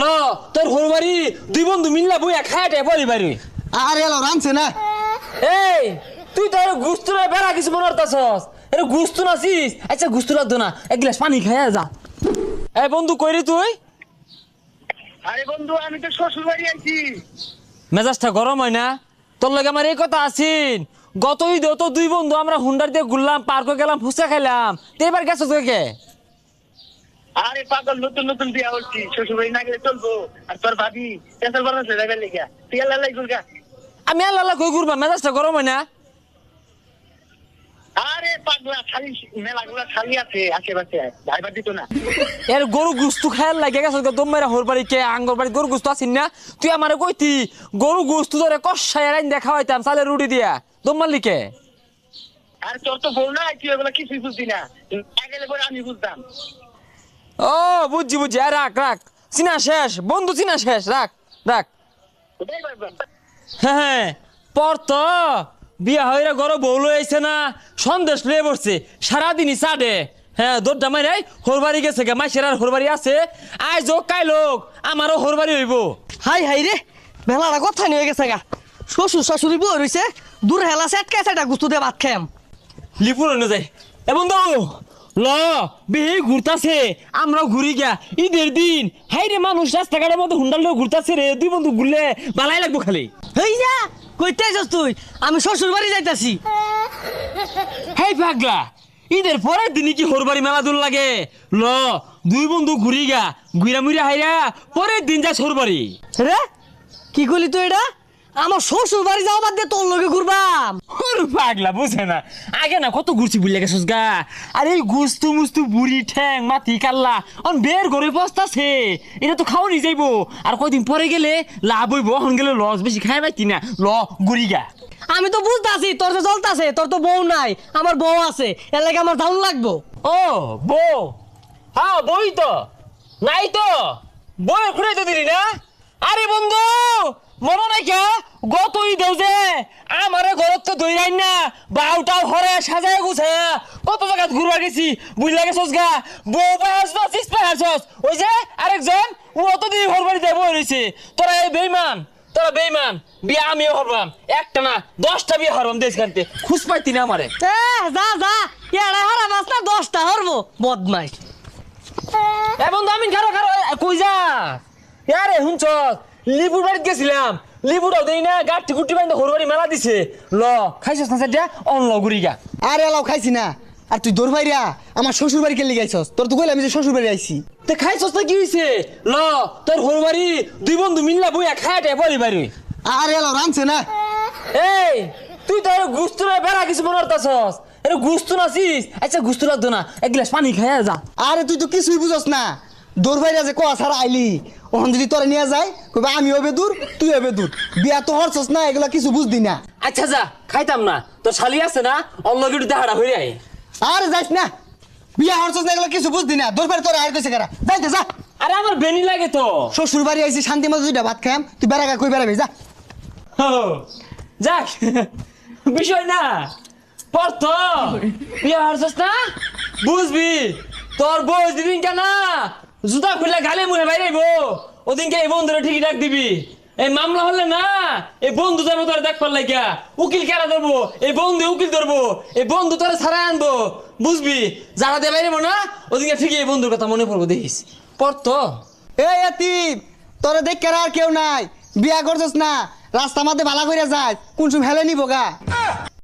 ল তোর হরবারি দুই বন্ধু মিললা বই খায়াটে বলি বাড়ি। আরে এলো রানছে না। এই তুই তো গুস্তু বেড়া কিছু মনে করতাছস, এটা গুস্তু নাছিস। আচ্ছা গুস্তু লাগতো না, এক গ্লাস পানি খাইয়া যা। এই বন্ধু কইরি তুই? আরে বন্ধু আমি তো শ্বশুর বাড়ি আইছি। মেজাজটা গরম হয় না? তোর লগে আমার এই কথা আছিন, গত ঈদে তো দুই বন্ধু আমরা হুন্ডার দিয়ে ঘুরলাম, পার্কে গেলাম, ফুচকা খাইলাম। তো এবার গেছো তুই কে? আরে পাগল নতুন নতুন বিয়া হচ্ছি, শ্বশুর বাড়ি না গেলে চলবো? আর তোর ভাবি ক্যান্সার বানাচ্ছে যাবে লেখা, তুই আল্লাহ গুলগা। আমি আল্লাহ কই ঘুরবা, মেজাজটা গরম হয় না? আরে পাগলা খালি মেলাগুলা খালি আছে আশেপাশে, ড্রাইভার দিত না। এর গরু গুস্তু খায়ার লাগে গেছো দম মেরা হোর বাড়ি কে আঙ্গর বাড়ি গরু গুস্তু আসিন না? তুই আমারে কইতি গরু গুস্তু ধরে কষায় আইন দেখা হইতাম চালের রুটি দিয়া, দম মারলি কে? আর তোর তো বউ না, তুই এগুলো কিছুই বুঝতি না, গেলে পরে আমি বুঝতাম। ও বুঝছি বুঝছি, আর রাখ রাখ, চিনা শেষ বন্ধু, চিনা শেষ, রাখ রাখ। ওটাই ভাবলাম। হ্যাঁ পর তো বিয়া হইরা গরো বউ লই আইছে না, সন্দেশ লয়ে পড়ছে সারাদিনই চাডে। হ্যাঁ দৌড়টা মাইরাই হোরবাড়ি গেছে গে, মাইসের আর হোরবাড়ি আছে। আই যোগ কাই লোক আমারও হোরবাড়ি হইব। হাই হাই রে, মেলাটা কথা নিয়ে গেছে গা। শ্বশুর শাশুড়ি বউ রইছে, দূর হেলা সেটকে সেটা গুস্তু দিয়ে ভাত খাম। লিপুর হইনে যায় এ বন্ধু, ল বেহে ঘুরতাছে, আমরাও ঘুরি গিয়া ঈদের দিন। হাই রে মানুষ রাস্তাঘাটের মধ্যে হুন্ডাল লয়ে ঘুরতাছে রে, দুই বন্ধু ঘুরলে বালাই লাগবো খালি। হেই যা, কইতে আইছস তুই? আমি শ্বশুর বাড়ি যাইতাছি। হেই পাগলা, ঈদের পরের দিনই কি হোরবাড়ি মেলা দূর লাগে? ল দুই বন্ধু ঘুরি গা, ঘুরা মুড়া হাইরা পরের দিন যা হোরবাড়ি। রে কি কইলি তুই? এটা আমার শ্বশুর বাড়ি যাওয়া বাদ দিয়ে তোর লগে ঘুরবাম? পাগলা বুঝে না, আগে না কত ঘুরছি বুঝলে গেছস গা। আর এই গুস্তু মুস্তু বুড়ি ঠ্যাং মাটি কাল্লা অন বের করে বসতাছে, এটা তো খাওয়ানি যাইবো। আর কয়দিন পরে গেলে লাভ হইব, হন গেলে লস বেশি খাই পাইতি না। ল ঘুরি গা। আমি তো বুঝতাছি তোর তো চলতাছে, তোর তো বউ নাই, আমার বউ আছে, এর লাগে আমার দাউন লাগবো। ও বউ, হ্যাঁ বই তো নাই তো, বই খুঁড়ে তো দিলি না। আরে বন্ধু মনে নাই কে গত ঈদেও যে আমারে ঘরত তো দইরাই না, বাউটাও হরে সাজায় গুছায় কত জায়গা ঘুরবা গেছি বুঝলা গেছস গা। বউ পাহাস না চিস পাহাস, ওই যে আরেকজন ও তো দিন ঘর বাড়িতে বই রয়েছে। তোরা এই বেইমান, তোরা বেইমান, বিয়া আমিও হরবাম, একটা না 10টা বিয়ে হরবাম দেশ খানতে, খুশ পাইতি না আমারে। যা যা, এড়া হারা বাস না 10টা হরবো বদমাই। এ বন্ধু আমি খারো খারো কই যা আরে শুনছ, লিপুর বাড়িতে গেছিলাম, লিপুটাও দেই না, গাঠি গুটি বাইন্দা হরবাড়ি মেলা দিছে। ল খাইছস না সেটা অন ল ঘুরি গা। আরে এলাও খাইছি না। আর তুই দৌড় ভাইরা আমার শ্বশুর বাড়ি কে লিগাইছস? তোর তো কইলাম যে শ্বশুর বাড়ি আইছি। তে খাইছস না কি হইছে? ল তোর হরবাড়ি দুই বন্ধু মিললা বই খায়াটে বলি বাড়ি। আরে এলাও রানছে না। এই তুই তো গুস্তু বেড়া কিছু মনে করতাছস, এটা গুস্তু নাছিস। আচ্ছা গুস্তু লাগতো না, এক গ্লাস পানি খাইয়া যা। আরে তুই তো কিছুই বুঝস না। দৌড় ভাইরা যে কোয়া ছাড়া আইলি, ওখান যদি তোরে নিয়ে যায় কইবা আমি হবে দূর তুই হবে দূর, বিয়া তো হরছস না, এগুলা কিছু বুঝদি না। আচ্ছা যা খাইতাম না, তোর শালি আছে না অল্লগিটি দেখাটা হইরে আই। আরে যাইস না, বিয়া হরছস না, এগুলা কিছু বুঝদি না। দৌড় ভাই তোরে আইর কইছে কারা, যাইতে যা। আরে আমার বেনি লাগে তো। শ্বশুর বাড়ি আইছি শান্তি মতো দুইটা ভাত খাম, তুই বেড়াগা কই বেড়াবি যা। যাক বিষয় না, পর তো বিয়ে হারছস না, বুঝবি তোর বউ দিদিন কেনা জুতা খুললে গালে মুহে বাইরেব, ওদিনকে এই বন্ধুরা ঠিকই ডাক দিবি। এই মামলা হলে না এই বন্ধু যাবো তোর দেখ পারলে গা, উকিল কেরা ধরবো, এই বন্ধু উকিল ধরবো, এই বন্ধু তোরা ছাড়াই আনবো, বুঝবি। যারা দে বাইরেবো না ওদিনকে ঠিকই এই বন্ধুর কথা মনে পড়বো, দেখিস পর তো। এই এতিম, তোরে দেখ কেরা আর কেউ নাই, বিয়া করছস না, রাস্তা মাঝে ভালা কইরা যায়, কোন সময় হেলে নিব গা।